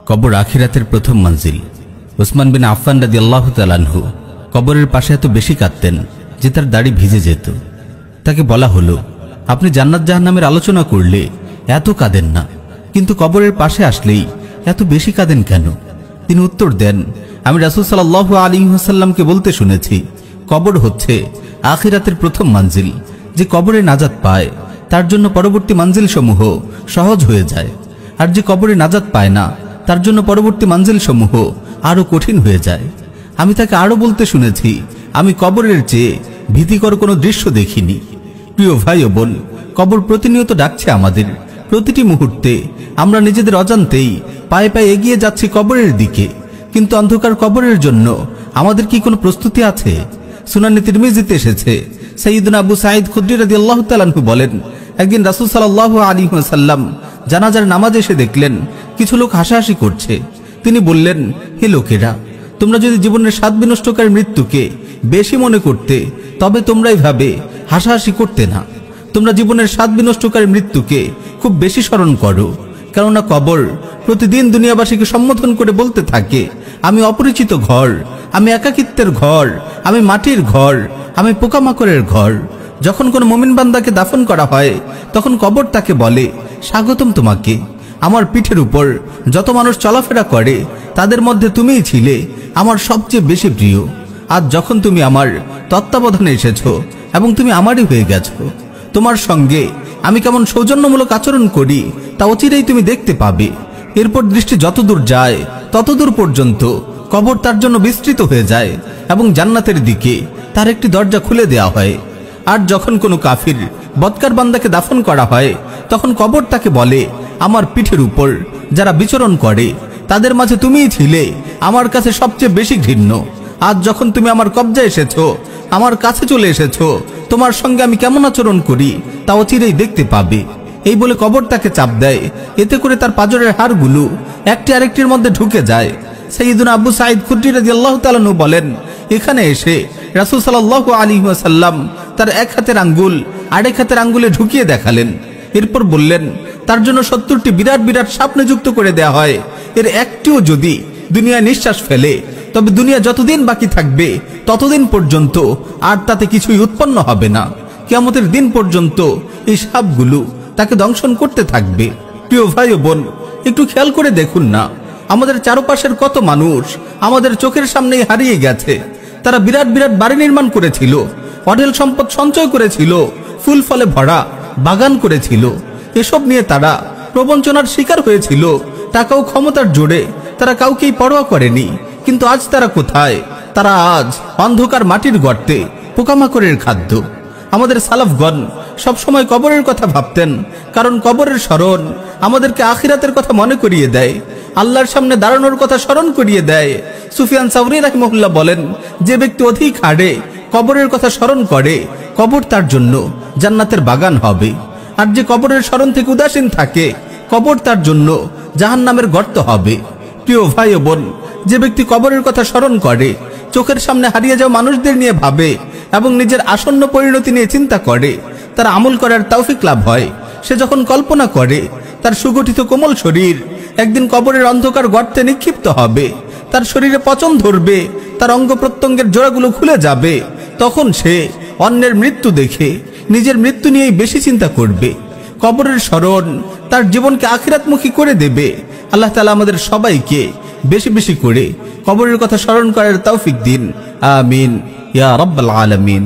কবর আখিরাতের প্রথম মঞ্জিল। উসমান বিন আফফান রাদিয়াল্লাহু তাআলা আনহু কবরের পাশে এত বেশি কাঁদতেন যে তার দাড়ি ভিজে যেত। তাকে বলা হলো, আপনি জান্নাত জাহান্নামের আলোচনা করলে এত কাঁদেন না, কিন্তু কবরের পাশে আসলেই এত বেশি কাঁদেন কেন? তিনি উত্তর দেন, আমি রাসূল সাল্লাল্লাহু আলাইহি ওয়াসাল্লামকে বলতে শুনেছি, কবর হচ্ছে আখিরাতের প্রথম মঞ্জিল। যে কবরে নাজাত পায় তার জন্য পরবর্তী মঞ্জিল সমূহ সহজ হয়ে যায়, আর যে কবরে নাজাত পায় না তার জন্য পরবর্তী মঞ্জিল সমূহ আরো কঠিন হয়ে যায়। আমি তাকে আরো বলতে শুনেছি, আমি কবরের চেয়ে ভীতিকর কোনো দৃশ্য দেখিনি। প্রিয় ভাই ও বোন, কবর প্রতিনিয়ত ডাকছে আমাদের। প্রতিটি মুহূর্তে আমরা নিজেদের অজান্তেই পায়ে পায়ে এগিয়ে যাচ্ছি কবরের দিকে, কিন্তু অন্ধকার কবরের জন্য আমাদের কি কোনো প্রস্তুতি আছে? সুনানে তিরমিজিতে এসেছে, সাইয়্যিদুনা আবু সাঈদ খুদরি রাদিয়াল্লাহু তাআলা আনহু বলেন, একদিন রাসূল সাল্লাল্লাহু আলাইহি ওয়াসাল্লাম জানাজার নামাজে এসে দেখলেন কিছু লোক হাসাহাসি করছে। তিনি বললেন, হে লোকেরা, তোমরা যদি জীবনের স্বাদ বিনষ্টকারী মৃত্যুকে বেশি মনে করতে তবে তোমরা এইভাবে হাসাহাসি করতে না। তোমরা জীবনের স্বাদ বিনষ্টকারী মৃত্যুকে খুব বেশি স্মরণ করো, কেননা কবর প্রতিদিন দুনিয়াবাসীকে সম্বোধন করে বলতে থাকে, আমি অপরিচিত ঘর, আমি একাকিত্বের ঘর, আমি মাটির ঘর, আমি পোকামাকড়ের ঘর। যখন কোনো মুমিন বান্দাকে দাফন করা হয় তখন কবর তাকে বলে, স্বাগতম তোমাকে। আমার পিঠের উপর যত মানুষ চলাফেরা করে তাদের মধ্যে তুমিই ছিলে আমার সবচেয়ে বেশি প্রিয়। আজ যখন তুমি আমার তত্ত্বাবধানে এসেছো এবং তুমি আমারই হয়ে গেছো, তোমার সঙ্গে আমি কেমন সৌজন্যমূলক আচরণ করি তা অচিরেই তুমি দেখতে পাবে। এরপর দৃষ্টি যতদূর যায় ততদূর পর্যন্ত কবর তার জন্য বিস্তৃত হয়ে যায় এবং জান্নাতের দিকে তার একটি দরজা খুলে দেওয়া হয়। আর যখন কোনো কাফির বদকার বান্দাকে দাফন করা হয় তখন কবর তাকে বলে, আমার পিঠের উপর যারা বিচরণ করে তাদের মাঝে তুমিই ছিলে আমার কাছে সবচেয়ে বেশি ঘৃণ্য। আজ যখন তুমি আমার কবজায় এসেছো, আমার কাছে চলে এসেছো, তোমার সঙ্গে আমি কেমন আচরণ করি তা অচিরেই দেখতে পাবে। এই বলে কবর তাকে চাপ দেয়, এতে করে তার পাঁজরের হাড়গুলো একটি আরেকটির মধ্যে ঢুকে যায়। সাইয়্যিদুনা আবু সাঈদ খুদরি রাদিয়াল্লাহু তাআলা আনহু বলেন, এখানে এসে রাসূল সাল্লাল্লাহু আলাইহি ওয়াসাল্লাম তার এক হাতের আঙ্গুল আরেক হাতের আঙ্গুলে ঢুকিয়ে দেখালেন। এরপর বললেন, তার জন্য 70টি বিরাট বিরাট সাপ নিযুক্ত করে দেয়া হয়। এর একটিও যদি দুনিয়ায় নিঃশ্বাস ফেলে তবে দুনিয়া যতদিন বাকি থাকবে ততদিন পর্যন্ত আর তাতে কিছুই উৎপন্ন হবে না। কিয়ামতের দিন পর্যন্ত এই সাপগুলো তাকে দংশন করতে থাকবে। প্রিয় ভাই ও বোন, একটু খেয়াল করে দেখুন না, আমাদের চারপাশের কত মানুষ আমাদের চোখের সামনেই হারিয়ে গেছে। তারা বিরাট বিরাট বাড়ি নির্মাণ করেছিল, অঢেল সম্পদ সঞ্চয় করেছিল, ফুল ফলে ভরা বাগান করেছিল। এসব নিয়ে তারা প্রবঞ্চনার শিকার হয়েছিল। টাকা ও ক্ষমতার জোরে তারা কাউকেই পরোয়া করেনি। কিন্তু আজ তারা কোথায়? তারা আজ অন্ধকার মাটির গর্তে পোকামাকড়ের খাদ্য। আমাদের সালাফগণ সবসময় কবরের কথা ভাবতেন, কারণ কবরের স্মরণ আমাদেরকে আখিরাতের কথা মনে করিয়ে দেয়, আল্লাহর সামনে দাঁড়ানোর কথা স্মরণ করিয়ে দেয়। সুফিয়ান সাওরী রাহিমাহুল্লাহ বলেন, যে ব্যক্তি অধিক হাড়ে কবরের কথা স্মরণ করে কবর তার জন্য জান্নাতের বাগান হবে। আর যে কবরের স্মরণ থেকে উদাসীন থাকে কবর তার জন্য জাহান্নামের গর্ত হবে। প্রিয় ভাই ও বোন, যে ব্যক্তি কবরের কথা স্মরণ করে, চোখের সামনে হারিয়ে যাওয়া মানুষদের নিয়ে ভাবে এবং নিজের আসন্ন পরিণতি নিয়ে চিন্তা করে, তার আমল করার তৌফিক লাভ হয়। সে যখন কল্পনা করে তার সুগঠিত কোমল শরীর একদিন কবরের অন্ধকার গর্তে নিক্ষিপ্ত হবে, তার শরীরে পচন ধরবে, তার অঙ্গ প্রত্যঙ্গের জোড়াগুলো খুলে যাবে, তখন সে অন্যের মৃত্যু দেখে নিজের মৃত্যু নিয়েই বেশি চিন্তা করবে। কবরের স্মরণ তার জীবনকে আখিরাতমুখী করে দেবে। আল্লাহ তাআলা আমাদের সবাইকে বেশি বেশি করে কবরের কথা স্মরণ করার তৌফিক দিন। আমিন ইয়া রাব্বাল আলামিন।